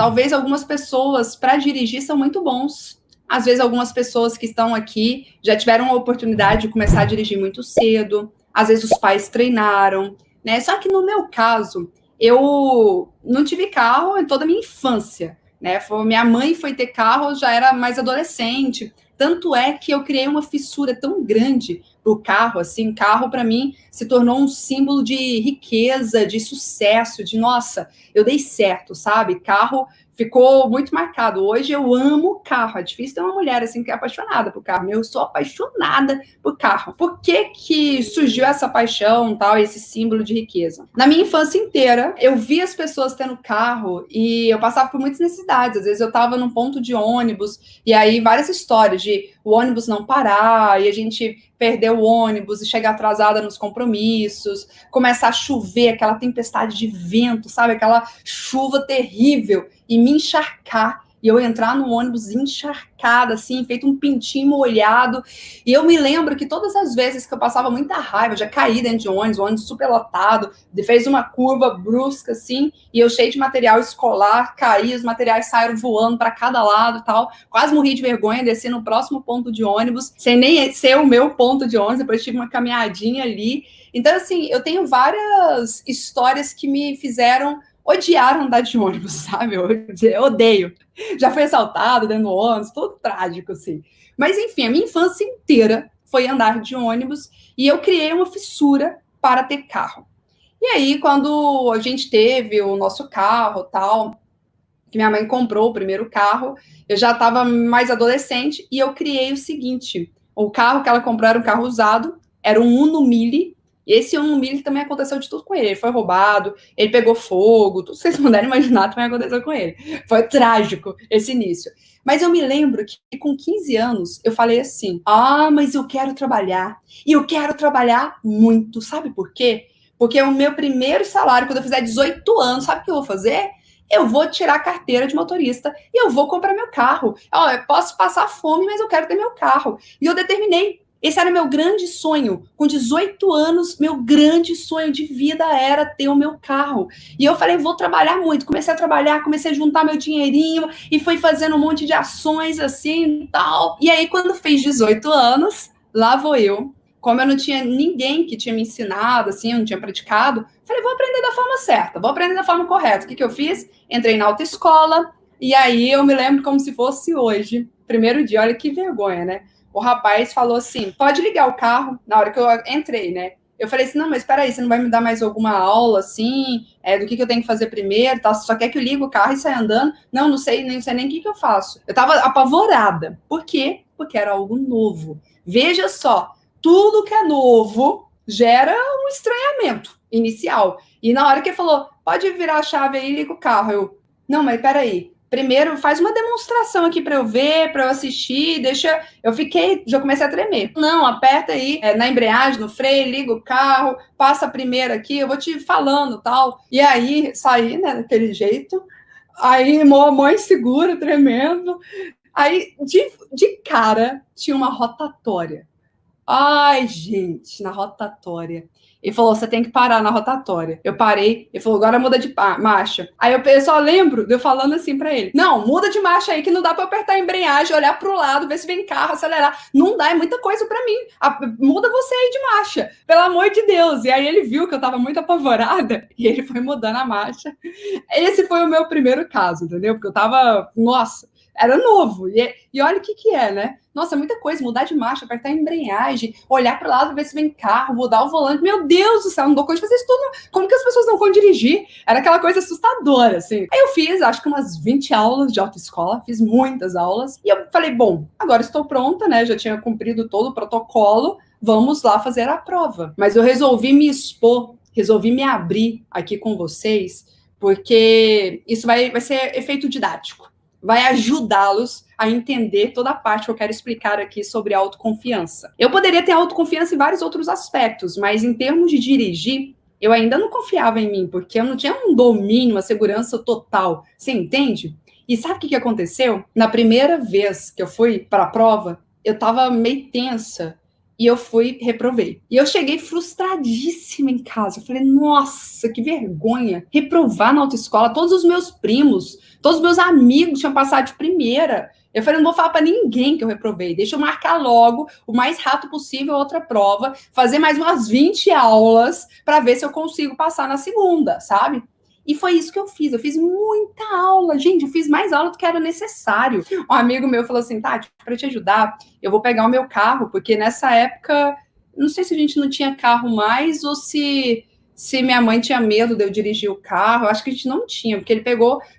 talvez algumas pessoas para dirigir são muito bons. Às vezes algumas pessoas que estão aqui já tiveram a oportunidade de começar a dirigir muito cedo. Às vezes os pais treinaram, né? Só que no meu caso, eu não tive carro em toda a minha infância, né? Minha mãe foi ter carro, já era mais adolescente. Tanto é que eu criei uma fissura tão grande pro carro, assim, carro para mim se tornou um símbolo de riqueza, de sucesso, de nossa, eu dei certo, sabe? Carro ficou muito marcado. Hoje eu amo carro. É difícil ter uma mulher assim que é apaixonada por carro. Eu sou apaixonada por carro. Por que surgiu essa paixão, tal, esse símbolo de riqueza? Na minha infância inteira, eu vi as pessoas tendo carro e eu passava por muitas necessidades. Às vezes eu estava num ponto de ônibus e aí várias histórias de o ônibus não parar e a gente perder o ônibus e chegar atrasada nos compromissos, começar a chover, aquela tempestade de vento, sabe? Aquela chuva terrível e me encharcar. E eu entrar no ônibus encharcada, assim, feito um pintinho molhado. E eu me lembro que todas as vezes que eu passava muita raiva, eu já caí dentro de ônibus super lotado, fez uma curva brusca, assim, e eu cheio de material escolar, caí, os materiais saíram voando para cada lado e tal. Quase morri de vergonha, desci no próximo ponto de ônibus, sem nem ser o meu ponto de ônibus, depois tive uma caminhadinha ali. Então, assim, eu tenho várias histórias que me fizeram odiar andar de ônibus, sabe? Eu odeio. Já fui assaltado dentro do ônibus, tudo trágico, assim. Mas, enfim, a minha infância inteira foi andar de ônibus e eu criei uma fissura para ter carro. E aí, quando a gente teve o nosso carro, tal, que minha mãe comprou o primeiro carro, eu já estava mais adolescente e eu criei o seguinte, o carro que ela comprou era um carro usado, era um Uno Mille. E esse Uno Mille também aconteceu de tudo com ele. Ele foi roubado, ele pegou fogo, tudo que vocês puderem imaginar também aconteceu com ele. Foi trágico esse início. Mas eu me lembro que com 15 anos eu falei assim: mas eu quero trabalhar. E eu quero trabalhar muito. Sabe por quê? Porque o meu primeiro salário, quando eu fizer 18 anos, sabe o que eu vou fazer? Eu vou tirar a carteira de motorista e eu vou comprar meu carro. Eu posso passar fome, mas eu quero ter meu carro. E eu determinei. Esse era meu grande sonho. Com 18 anos, meu grande sonho de vida era ter o meu carro. E eu falei, vou trabalhar muito. Comecei a trabalhar, comecei a juntar meu dinheirinho e fui fazendo um monte de ações assim e tal. E aí, quando fez 18 anos, lá vou eu. Como eu não tinha ninguém que tinha me ensinado, assim, eu não tinha praticado, falei, vou aprender da forma certa, vou aprender da forma correta. O que eu fiz? Entrei na autoescola e aí eu me lembro como se fosse hoje. Primeiro dia, olha que vergonha, né? O rapaz falou assim, pode ligar o carro, na hora que eu entrei, né? Eu falei assim, não, mas espera aí, você não vai me dar mais alguma aula, assim, do que eu tenho que fazer primeiro, tá? Você só quer que eu ligue o carro e saia andando? Não, não sei nem o que eu faço. Eu tava apavorada. Por quê? Porque era algo novo. Veja só, tudo que é novo gera um estranhamento inicial. E na hora que ele falou, pode virar a chave aí e liga o carro. Eu, não, mas peraí. Primeiro, faz uma demonstração aqui para eu ver, para eu assistir, deixa... Eu fiquei, já comecei a tremer. Não, aperta aí na embreagem, no freio, liga o carro, passa primeiro aqui, eu vou te falando, tal. E aí, saí, né, daquele jeito. Aí, mó inseguro, tremendo. Aí, de cara, tinha uma rotatória. Ai, gente, na rotatória. Ele falou, você tem que parar na rotatória. Eu parei, ele falou, agora muda de marcha. Aí eu só lembro de eu falando assim pra ele, não, muda de marcha aí que não dá pra eu apertar a embreagem, olhar pro lado, ver se vem carro, acelerar. Não dá, é muita coisa pra mim. Muda você aí de marcha, pelo amor de Deus. E aí ele viu que eu tava muito apavorada e ele foi mudando a marcha. Esse foi o meu primeiro caso, entendeu? Porque eu tava, nossa, era novo. E olha o que é, né? Nossa, muita coisa, mudar de marcha, apertar a embreagem, olhar para o lado, ver se vem carro, mudar o volante. Meu Deus do céu, não dou conta de fazer isso tudo. Como que as pessoas não vão dirigir? Era aquela coisa assustadora, assim. Aí eu fiz, acho que umas 20 aulas de autoescola, fiz muitas aulas. E eu falei, bom, agora estou pronta, né? Já tinha cumprido todo o protocolo, vamos lá fazer a prova. Mas eu resolvi me expor, resolvi me abrir aqui com vocês, porque isso vai ser efeito didático. Vai ajudá-los a entender toda a parte que eu quero explicar aqui sobre autoconfiança. Eu poderia ter autoconfiança em vários outros aspectos, mas em termos de dirigir, eu ainda não confiava em mim, porque eu não tinha um domínio, uma segurança total. Você entende? E sabe o que aconteceu? Na primeira vez que eu fui para a prova, eu estava meio tensa. e eu reprovei. E eu cheguei frustradíssima em casa. Eu falei, nossa, que vergonha. Reprovar na autoescola. Todos os meus primos, todos os meus amigos tinham passado de primeira. Eu falei, não vou falar para ninguém que eu reprovei. Deixa eu marcar logo, o mais rápido possível, outra prova, fazer mais umas 20 aulas para ver se eu consigo passar na segunda, sabe? E foi isso que eu fiz muita aula, gente, eu fiz mais aula do que era necessário. Um amigo meu falou assim, Tati, para te ajudar, eu vou pegar o meu carro, porque nessa época, não sei se a gente não tinha carro mais, ou se minha mãe tinha medo de eu dirigir o carro, eu acho que a gente não tinha, porque ele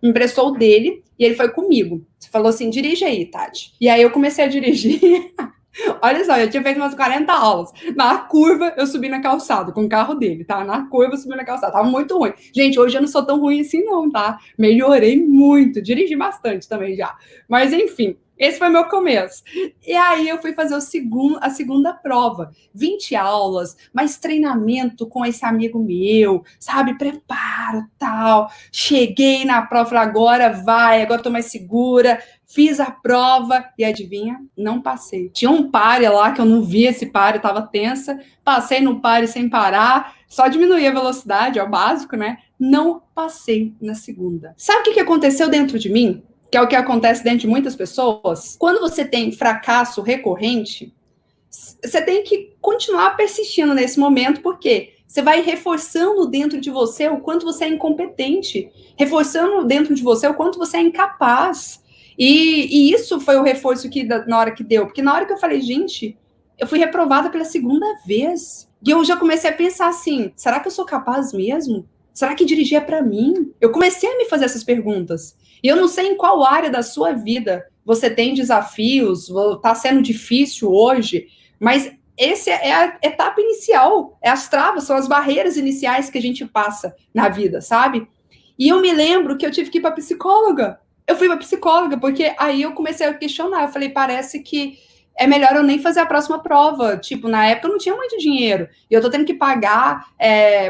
me emprestou o dele, e ele foi comigo. Você falou assim, dirige aí, Tati. E aí eu comecei a dirigir. Olha só, eu tinha feito umas 40 aulas. Na curva, eu subi na calçada, com o carro dele, tá? Na curva, eu subi na calçada. Tava muito ruim. Gente, hoje eu não sou tão ruim assim, não, tá? Melhorei muito. Dirigi bastante também já. Mas, enfim, esse foi meu começo. E aí eu fui fazer a segunda prova. 20 aulas, mais treinamento com esse amigo meu, sabe? Preparo, tal. Cheguei na prova, falei, agora tô mais segura. Fiz a prova e adivinha? Não passei. Tinha um pare lá que eu não vi esse pare, tava tensa. Passei no pare sem parar, só diminuí a velocidade, é o básico, né? Não passei na segunda. Sabe o que aconteceu dentro de mim? Que é o que acontece dentro de muitas pessoas. Quando você tem fracasso recorrente, você tem que continuar persistindo nesse momento, porque você vai reforçando dentro de você o quanto você é incompetente, reforçando dentro de você o quanto você é incapaz. E isso foi o reforço que na hora que deu, porque na hora que eu falei, gente, eu fui reprovada pela segunda vez, e eu já comecei a pensar assim, será que eu sou capaz mesmo? Será que dirigir é para mim? Eu comecei a me fazer essas perguntas. E eu não sei em qual área da sua vida você tem desafios, está sendo difícil hoje, mas essa é a etapa inicial, é as travas, são as barreiras iniciais que a gente passa na vida, sabe? E eu me lembro que eu tive que ir para psicóloga. Eu fui para psicóloga, porque aí eu comecei a questionar. Eu falei, parece que é melhor eu nem fazer a próxima prova. Tipo, na época eu não tinha muito dinheiro. E eu tô tendo que pagar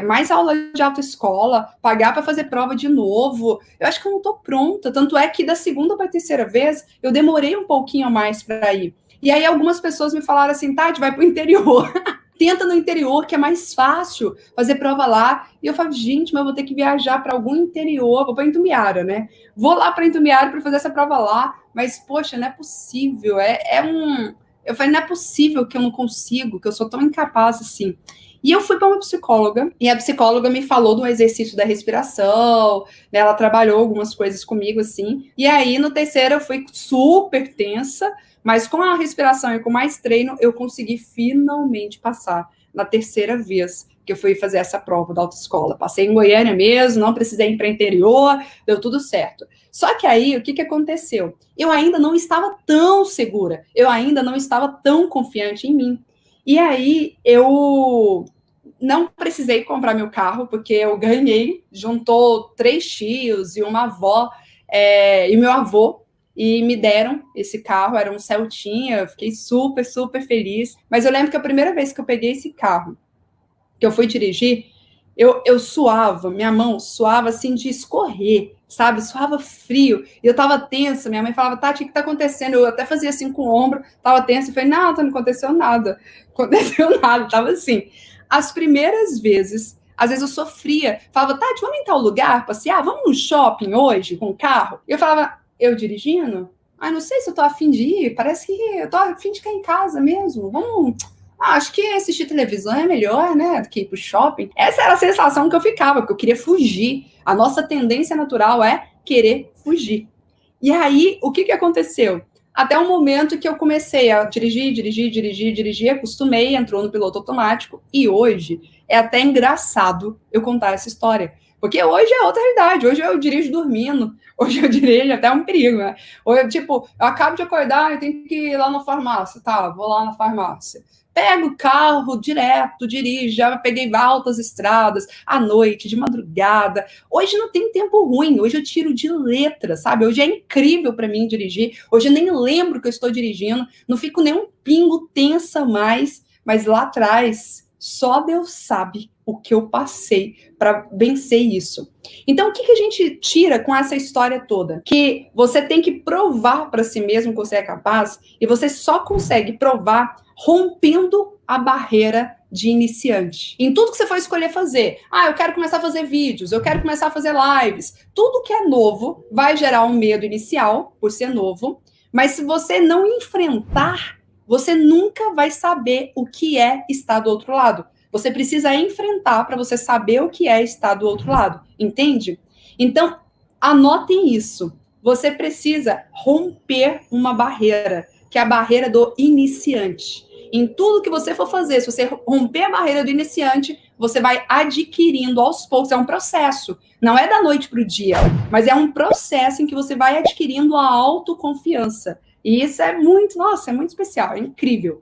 mais aula de autoescola, pagar para fazer prova de novo. Eu acho que eu não tô pronta. Tanto é que da segunda para a terceira vez, eu demorei um pouquinho a mais para ir. E aí algumas pessoas me falaram assim, Tati, vai pro interior. Tenta no interior, que é mais fácil fazer prova lá. E eu falo, gente, mas eu vou ter que viajar para algum interior, vou para Itumbiara, né? Vou lá para Itumbiara para fazer essa prova lá, mas, poxa, não é possível. Eu falei, não é possível que eu não consigo, que eu sou tão incapaz assim. E eu fui para uma psicóloga, e a psicóloga me falou do exercício da respiração, né? Ela trabalhou algumas coisas comigo, assim. E aí, no terceiro, eu fui super tensa, mas com a respiração e com mais treino, eu consegui finalmente passar na terceira vez que eu fui fazer essa prova da autoescola. Passei em Goiânia mesmo, não precisei ir para o interior, deu tudo certo. Só que aí, o que aconteceu? Eu ainda não estava tão segura, eu ainda não estava tão confiante em mim. E aí, eu não precisei comprar meu carro, porque eu ganhei, juntou 3 tios e uma avó e meu avô, e me deram esse carro, era um Celtinha, eu fiquei super, super feliz. Mas eu lembro que a primeira vez que eu peguei esse carro, que eu fui dirigir, eu suava, minha mão suava assim de escorrer, sabe? Suava frio, e eu tava tensa, minha mãe falava, Tati, o que tá acontecendo? Eu até fazia assim com o ombro, tava tensa, e falei, não aconteceu nada, tava assim. As primeiras vezes, às vezes eu sofria, falava, Tati, vamos em tal lugar, passear? Vamos no shopping hoje, com o carro? E eu falava, eu dirigindo? Ah, não sei se eu tô afim de ir, parece que eu tô afim de ficar em casa mesmo, vamos... acho que assistir televisão é melhor, né, do que ir pro shopping. Essa era a sensação que eu ficava, porque eu queria fugir. A nossa tendência natural é querer fugir. E aí, o que aconteceu? Até o momento que eu comecei a dirigir, acostumei, entrou no piloto automático, e hoje é até engraçado eu contar essa história. Porque hoje é outra realidade, hoje eu dirijo dormindo, hoje eu dirijo até um perigo, né? Hoje, eu acabo de acordar, eu tenho que ir lá na farmácia, tá, vou lá na farmácia. Pego o carro direto, dirijo, já peguei altas estradas, à noite, de madrugada. Hoje não tem tempo ruim, hoje eu tiro de letra, sabe? Hoje é incrível para mim dirigir, hoje eu nem lembro que eu estou dirigindo, não fico nem um pingo tensa mais, mas lá atrás, só Deus sabe o que eu passei para vencer isso. Então, o que a gente tira com essa história toda? Que você tem que provar para si mesmo que você é capaz, e você só consegue provar rompendo a barreira de iniciante. Em tudo que você for escolher fazer, eu quero começar a fazer vídeos, eu quero começar a fazer lives, tudo que é novo vai gerar um medo inicial, por ser novo, mas se você não enfrentar, você nunca vai saber o que é estar do outro lado. Você precisa enfrentar para você saber o que é estar do outro lado, entende? Então, anotem isso. Você precisa romper uma barreira, que é a barreira do iniciante. Em tudo que você for fazer, se você romper a barreira do iniciante, você vai adquirindo aos poucos. É um processo. Não é da noite para o dia, mas é um processo em que você vai adquirindo a autoconfiança. E isso é muito, nossa, é muito especial, é incrível.